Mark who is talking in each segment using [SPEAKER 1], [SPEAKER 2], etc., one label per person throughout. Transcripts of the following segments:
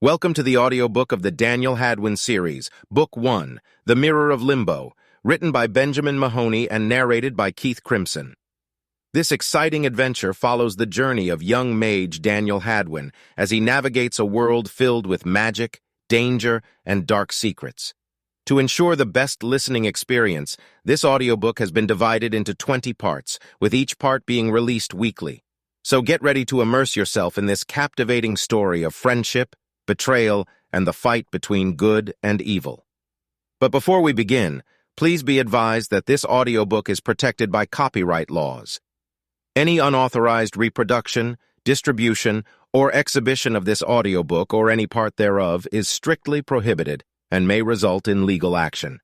[SPEAKER 1] Welcome to the audiobook of the Daniel Hadwyn Series, Book 1, The Mirror of Limbo, written by Benjamin Mahoney and narrated by Keith Crimson. This exciting adventure follows the journey of young mage Daniel Hadwyn as he navigates a world filled with magic, danger, and dark secrets. To ensure the best listening experience, this audiobook has been divided into 20 parts, with each part being released weekly. So get ready to immerse yourself in this captivating story of friendship, betrayal, and the fight between good and evil. But before we begin, please be advised that this audiobook is protected by copyright laws. Any unauthorized reproduction, distribution, or exhibition of this audiobook or any part thereof is strictly prohibited and may result in legal action.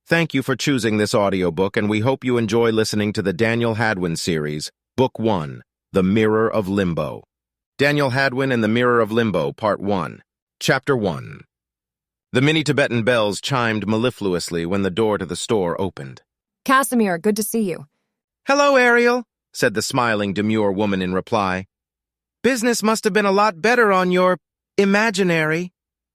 [SPEAKER 1] Thank you for choosing this audiobook, and we hope you enjoy listening to the Daniel Hadwyn Series, Book 1, The Mirror of Limbo. Daniel Hadwyn and the Mirror of Limbo, Part 1. Chapter 1. The mini-Tibetan bells chimed mellifluously when the door to the store opened.
[SPEAKER 2] Casimir, good to see you.
[SPEAKER 1] "Hello, Ariel," said the smiling, demure woman in reply. "Business must have been a lot better on your imaginary."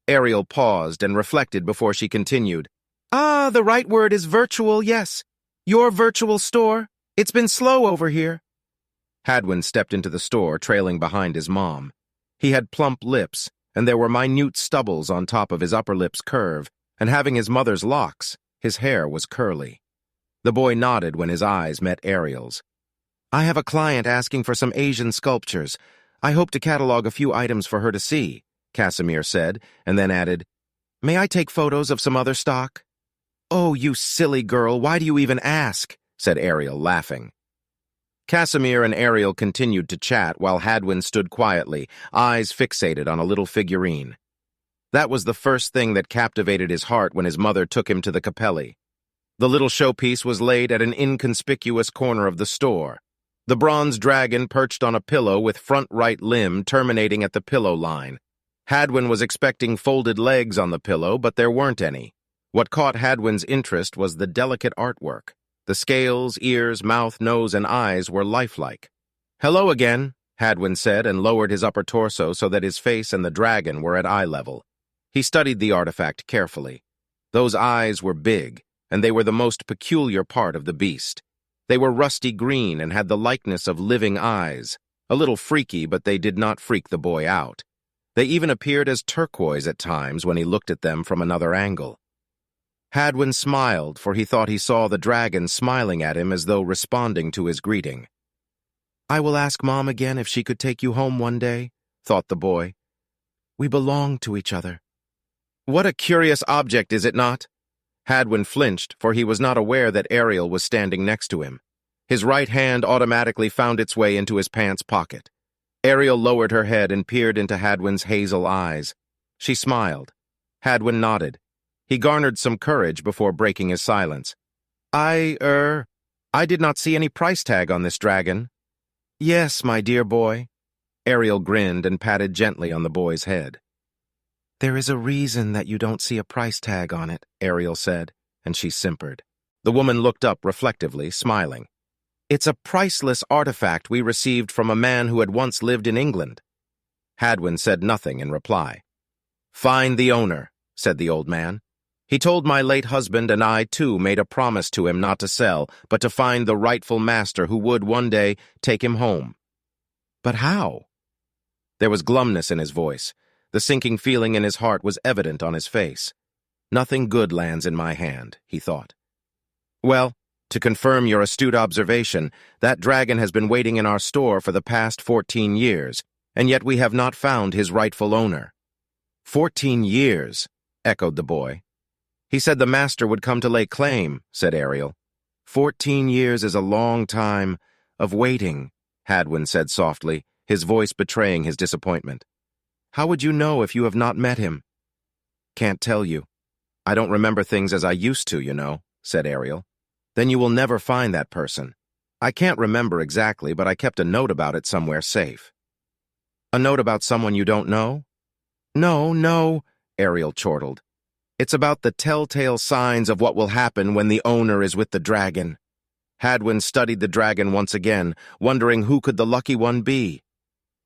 [SPEAKER 1] Ariel paused and reflected before she continued. The right word is virtual, yes. Your virtual store. It's been slow over here." Hadwyn stepped into the store, trailing behind his mom. He had plump lips, and there were minute stubbles on top of his upper lip's curve, and having his mother's locks, his hair was curly. The boy nodded when his eyes met Ariel's. "I have a client asking for some Asian sculptures. I hope to catalog a few items for her to see," Casimir said, and then added, "May I take photos of some other stock?" "Oh, you silly girl, why do you even ask?" said Ariel, laughing. Casimir and Ariel continued to chat while Hadwyn stood quietly, eyes fixated on a little figurine. That was the first thing that captivated his heart when his mother took him to the Capelli. The little showpiece was laid at an inconspicuous corner of the store. The bronze dragon perched on a pillow with front right limb terminating at the pillow line. Hadwyn was expecting folded legs on the pillow, but there weren't any. What caught Hadwyn's interest was the delicate artwork. The scales, ears, mouth, nose, and eyes were lifelike. "Hello again," Hadwyn said, and lowered his upper torso so that his face and the dragon were at eye level. He studied the artifact carefully. Those eyes were big, and they were the most peculiar part of the beast. They were rusty green and had the likeness of living eyes. A little freaky, but they did not freak the boy out. They even appeared as turquoise at times when he looked at them from another angle. Hadwyn smiled, for he thought he saw the dragon smiling at him as though responding to his greeting. "I will ask Mom again if she could take you home one day," thought the boy. "We belong to each other." "What a curious object, is it not?" Hadwyn flinched, for he was not aware that Ariel was standing next to him. His right hand automatically found its way into his pants pocket. Ariel lowered her head and peered into Hadwyn's hazel eyes. She smiled. Hadwyn nodded. He garnered some courage before breaking his silence. I did not see any price tag on this dragon." "Yes, my dear boy." Ariel grinned and patted gently on the boy's head. "There is a reason that you don't see a price tag on it," Ariel said, and she simpered. The woman looked up reflectively, smiling. "It's a priceless artifact we received from a man who had once lived in England." Hadwyn said nothing in reply. "Find the owner," said the old man. "He told my late husband and I, too, made a promise to him not to sell, but to find the rightful master who would, one day, take him home." "But how?" There was glumness in his voice. The sinking feeling in his heart was evident on his face. "Nothing good lands in my hand," he thought. "Well, to confirm your astute observation, that dragon has been waiting in our store for the past 14 years, and yet we have not found his rightful owner." "14 years," echoed the boy. "He said the master would come to lay claim," said Ariel. 14 years is a long time of waiting," Hadwyn said softly, his voice betraying his disappointment. "How would you know if you have not met him?" "Can't tell you. I don't remember things as I used to, you know," said Ariel. "Then you will never find that person. I can't remember exactly, but I kept a note about it somewhere safe." "A note about someone you don't know?" No, Ariel chortled. "It's about the telltale signs of what will happen when the owner is with the dragon." Hadwyn studied the dragon once again, wondering who could the lucky one be.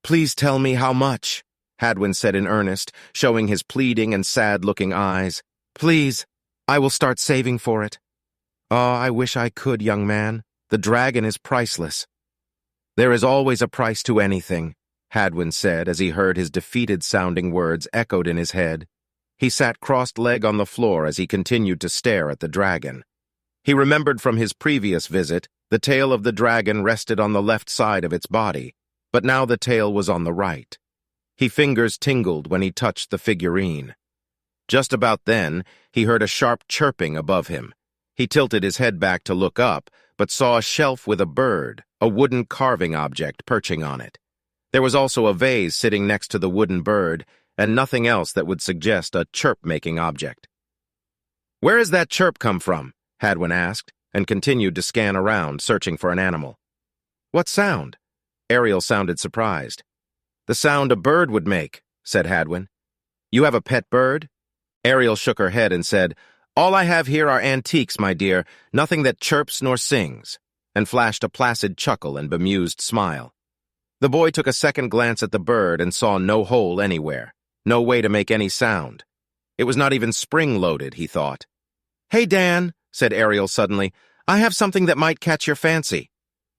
[SPEAKER 1] "Please tell me how much." Hadwyn said in earnest, showing his pleading and sad-looking eyes. "Please, I will start saving for it." "Oh, I wish I could, young man. The dragon is priceless." "There is always a price to anything," Hadwyn said as he heard his defeated-sounding words echoed in his head. He sat crossed-legged on the floor as he continued to stare at the dragon. He remembered from his previous visit, the tail of the dragon rested on the left side of its body, but now the tail was on the right. His fingers tingled when he touched the figurine. Just about then, he heard a sharp chirping above him. He tilted his head back to look up, but saw a shelf with a bird, a wooden carving object, perching on it. There was also a vase sitting next to the wooden bird, and nothing else that would suggest a chirp-making object. "Where has that chirp come from?" Hadwyn asked, and continued to scan around, searching for an animal. "What sound?" Ariel sounded surprised. "The sound a bird would make," said Hadwyn. "You have a pet bird?" Ariel shook her head and said, "All I have here are antiques, my dear, nothing that chirps nor sings," and flashed a placid chuckle and bemused smile. The boy took a second glance at the bird and saw no hole anywhere, no way to make any sound. It was not even spring-loaded, he thought. "Hey, Dan," said Ariel suddenly, "I have something that might catch your fancy."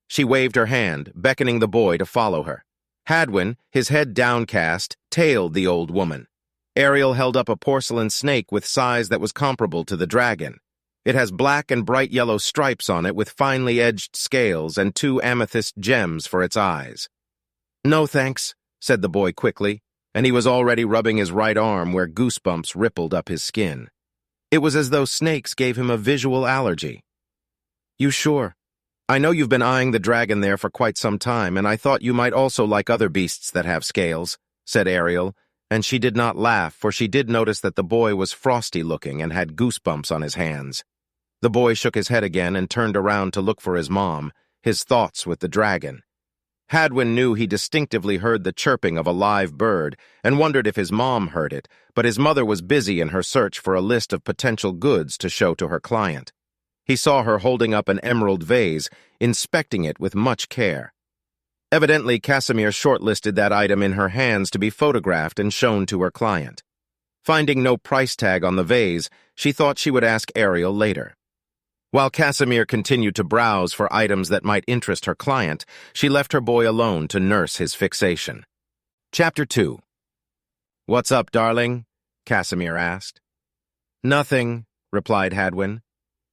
[SPEAKER 1] She waved her hand, beckoning the boy to follow her. Hadwyn, his head downcast, tailed the old woman. Ariel held up a porcelain snake with size that was comparable to the dragon. It has black and bright yellow stripes on it with finely edged scales and 2 amethyst gems for its eyes. "No, thanks," said the boy quickly, and he was already rubbing his right arm where goosebumps rippled up his skin. It was as though snakes gave him a visual allergy. "You sure? I know you've been eyeing the dragon there for quite some time, and I thought you might also like other beasts that have scales," said Ariel, and she did not laugh, for she did notice that the boy was frosty-looking and had goosebumps on his hands. The boy shook his head again and turned around to look for his mom, his thoughts with the dragon. Hadwyn knew he distinctively heard the chirping of a live bird and wondered if his mom heard it, but his mother was busy in her search for a list of potential goods to show to her client. He saw her holding up an emerald vase, inspecting it with much care. Evidently, Casimir shortlisted that item in her hands to be photographed and shown to her client. Finding no price tag on the vase, she thought she would ask Ariel later. While Casimir continued to browse for items that might interest her client, she left her boy alone to nurse his fixation. Chapter 2. "What's up, darling?" Casimir asked. "Nothing," replied Hadwyn.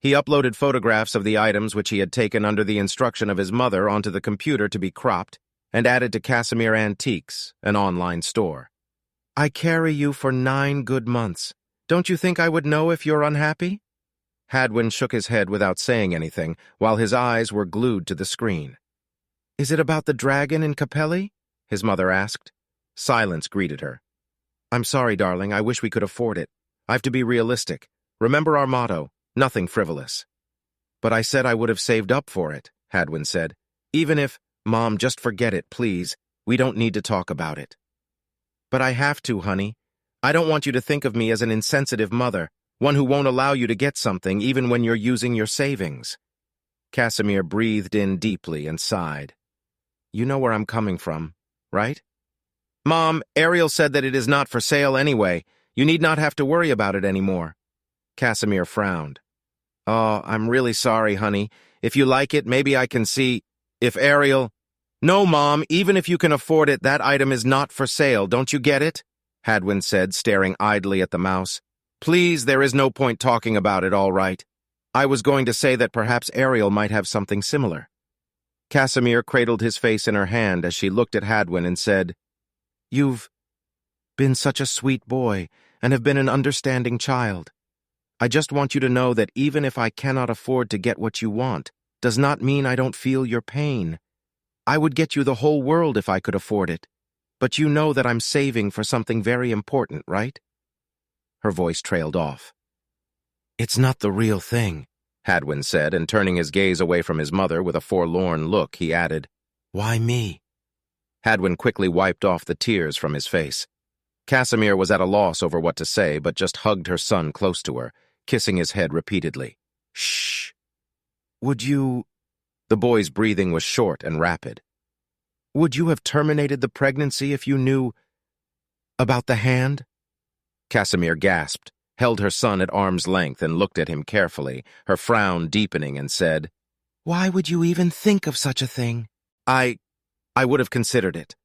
[SPEAKER 1] He uploaded photographs of the items which he had taken under the instruction of his mother onto the computer to be cropped and added to Casimir Antiques, an online store. "I carry you for 9 good months. Don't you think I would know if you're unhappy?" Hadwyn shook his head without saying anything, while his eyes were glued to the screen. "Is it about the dragon in Capelli?" his mother asked. Silence greeted her. "I'm sorry, darling. I wish we could afford it. I've to be realistic. Remember our motto, nothing frivolous." "But I said I would have saved up for it," Hadwyn said. "Even if—" "Mom, just forget it, please. We don't need to talk about it." "But I have to, honey. I don't want you to think of me as an insensitive mother, one who won't allow you to get something even when you're using your savings." Casimir breathed in deeply and sighed. "You know where I'm coming from, right?" "Mom, Ariel said that it is not for sale anyway. You need not have to worry about it anymore." Casimir frowned. "Oh, I'm really sorry, honey. If you like it, maybe I can see if Ariel—" "No, Mom, even if you can afford it, that item is not for sale. Don't you get it?" Hadwyn said, staring idly at the mouse. "Please, there is no point talking about it, all right. I was going to say that perhaps Ariel might have something similar." Casimir cradled his face in her hand as she looked at Hadwyn and said, "You've been such a sweet boy and have been an understanding child. I just want you to know that even if I cannot afford to get what you want, does not mean I don't feel your pain. I would get you the whole world if I could afford it. But you know that I'm saving for something very important, right?" Her voice trailed off. "It's not the real thing," Hadwyn said, and turning his gaze away from his mother with a forlorn look, he added, "Why me?" Hadwyn quickly wiped off the tears from his face. Casimir was at a loss over what to say, but just hugged her son close to her, kissing his head repeatedly. "Shh. Would you—" The boy's breathing was short and rapid. "Would you have terminated the pregnancy if you knew—" About the hand? Casimir gasped, held her son at arm's length and looked at him carefully, her frown deepening, and said, "Why would you even think of such a thing?" I would have considered it.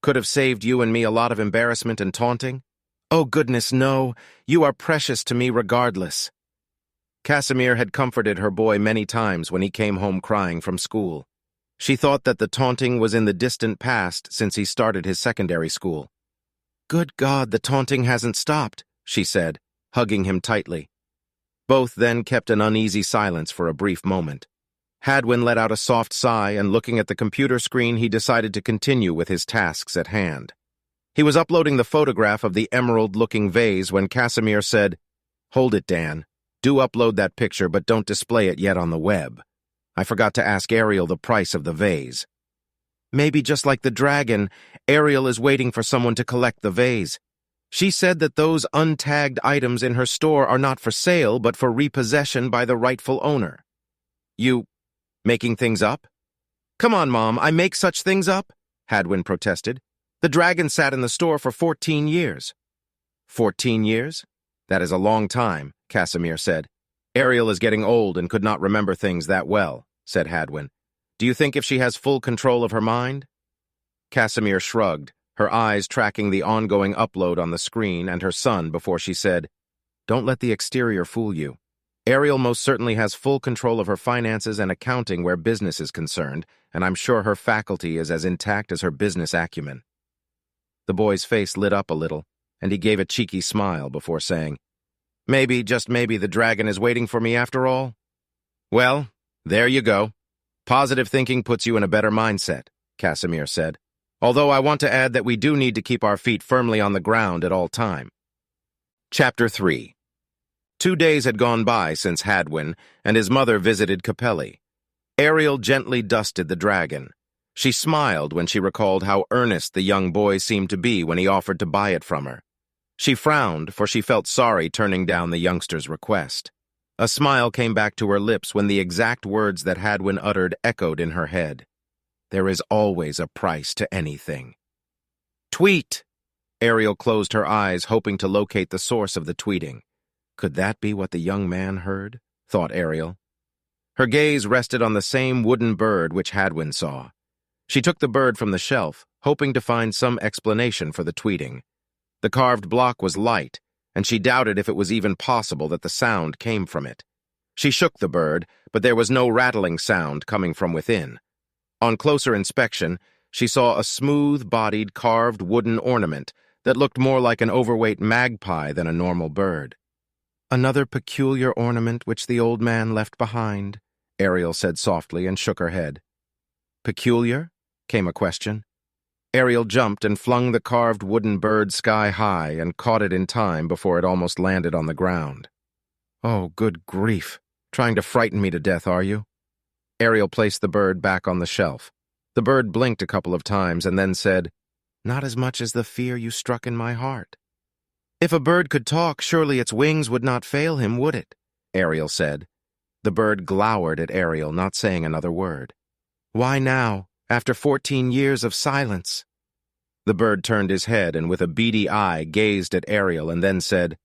[SPEAKER 1] Could have saved you and me a lot of embarrassment and taunting. Oh, goodness, no. You are precious to me regardless. Casimir had comforted her boy many times when he came home crying from school. She thought that the taunting was in the distant past since he started his secondary school. Good God, the taunting hasn't stopped, she said, hugging him tightly. Both then kept an uneasy silence for a brief moment. Hadwyn let out a soft sigh, and looking at the computer screen, he decided to continue with his tasks at hand. He was uploading the photograph of the emerald-looking vase when Casimir said, "Hold it, Dan. Do upload that picture, but don't display it yet on the web. I forgot to ask Ariel the price of the vase." Maybe just like the dragon, Ariel is waiting for someone to collect the vase. She said that those untagged items in her store are not for sale, but for repossession by the rightful owner. You making things up? Come on, Mom, I make such things up? Hadwyn protested. The dragon sat in the store for 14 years. 14 years? That is a long time, Casimir said. Ariel is getting old and could not remember things that well, said Hadwyn. Do you think if she has full control of her mind? Casimir shrugged, her eyes tracking the ongoing upload on the screen and her son before she said, Don't let the exterior fool you. Ariel most certainly has full control of her finances and accounting where business is concerned, and I'm sure her faculty is as intact as her business acumen. The boy's face lit up a little, and he gave a cheeky smile before saying, Maybe, just maybe, the dragon is waiting for me after all. Well, there you go. Positive thinking puts you in a better mindset, Casimir said, although I want to add that we do need to keep our feet firmly on the ground at all time. Chapter 3. 2 days had gone by since Hadwyn and his mother visited Capelli. Ariel gently dusted the dragon. She smiled when she recalled how earnest the young boy seemed to be when he offered to buy it from her. She frowned, for she felt sorry turning down the youngster's request. A smile came back to her lips when the exact words that Hadwyn uttered echoed in her head. There is always a price to anything. Tweet! Ariel closed her eyes, hoping to locate the source of the tweeting. Could that be what the young man heard? Thought Ariel. Her gaze rested on the same wooden bird which Hadwyn saw. She took the bird from the shelf, hoping to find some explanation for the tweeting. The carved block was light, and she doubted if it was even possible that the sound came from it. She shook the bird, but there was no rattling sound coming from within. On closer inspection, she saw a smooth-bodied carved wooden ornament that looked more like an overweight magpie than a normal bird. Another peculiar ornament which the old man left behind, Ariel said softly and shook her head. Peculiar? Came a question. Ariel jumped and flung the carved wooden bird sky high and caught it in time before it almost landed on the ground. Oh, good grief. Trying to frighten me to death, are you? Ariel placed the bird back on the shelf. The bird blinked a couple of times and then said, Not as much as the fear you struck in my heart. If a bird could talk, surely its wings would not fail him, would it? Ariel said. The bird glowered at Ariel, not saying another word. Why now, after 14 years of silence? The bird turned his head and with a beady eye gazed at Ariel and then said,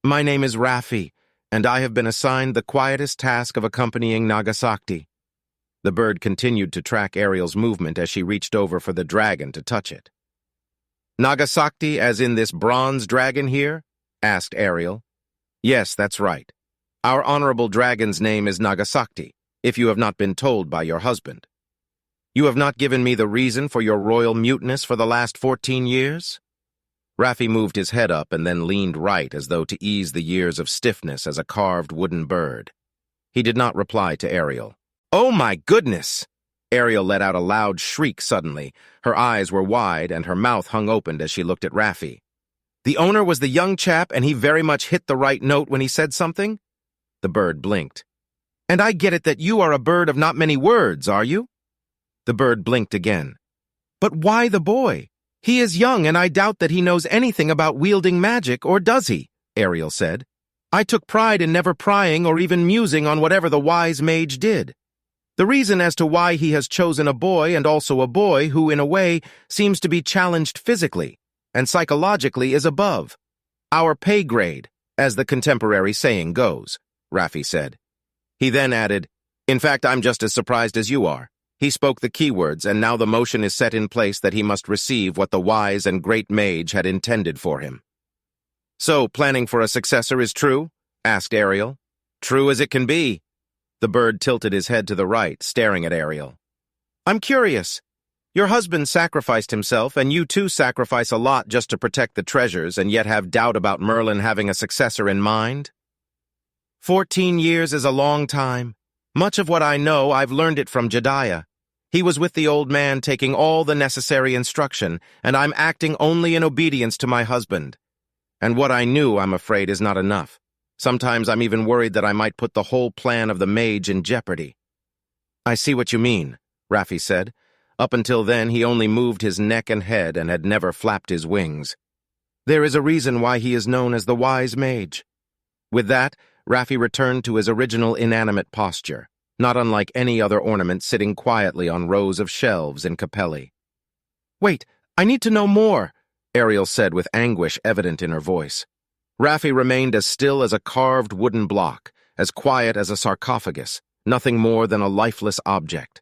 [SPEAKER 1] My name is Raffi, and I have been assigned the quietest task of accompanying Nagasaki. The bird continued to track Ariel's movement as she reached over for the dragon to touch it. Nagasaki, as in this bronze dragon here? Asked Ariel. Yes, that's right. Our honorable dragon's name is Nagasaki, if you have not been told by your husband. You have not given me the reason for your royal muteness for the last 14 years? Raffi moved his head up and then leaned right as though to ease the years of stiffness as a carved wooden bird. He did not reply to Ariel. Oh my goodness! Ariel let out a loud shriek suddenly. Her eyes were wide and her mouth hung open as she looked at Raffi. The owner was the young chap and he very much hit the right note when he said something? The bird blinked. And I get it that you are a bird of not many words, are you? The bird blinked again. But why the boy? He is young and I doubt that he knows anything about wielding magic, or does he? Ariel said. I took pride in never prying or even musing on whatever the wise mage did. The reason as to why he has chosen a boy and also a boy who, in a way, seems to be challenged physically, and psychologically is above. Our pay grade, as the contemporary saying goes, Raffi said. He then added, "In fact, I'm just as surprised as you are." He spoke the keywords, and now the motion is set in place that he must receive what the wise and great mage had intended for him. "So, planning for a successor is true?" asked Ariel. "True as it can be." The bird tilted his head to the right, staring at Ariel. "I'm curious. Your husband sacrificed himself, and you too sacrifice a lot just to protect the treasures, and yet have doubt about Merlin having a successor in mind? 14 years is a long time. Much of what I know, I've learned it from Jediah. He was with the old man taking all the necessary instruction, and I'm acting only in obedience to my husband. And what I knew, I'm afraid, is not enough. Sometimes I'm even worried that I might put the whole plan of the mage in jeopardy." "I see what you mean," Raffi said. Up until then, he only moved his neck and head and had never flapped his wings. "There is a reason why he is known as the Wise Mage." With that, Raffi returned to his original inanimate posture, not unlike any other ornament sitting quietly on rows of shelves in Capelli. "Wait, I need to know more," Ariel said with anguish evident in her voice. Raffi remained as still as a carved wooden block, as quiet as a sarcophagus, nothing more than a lifeless object.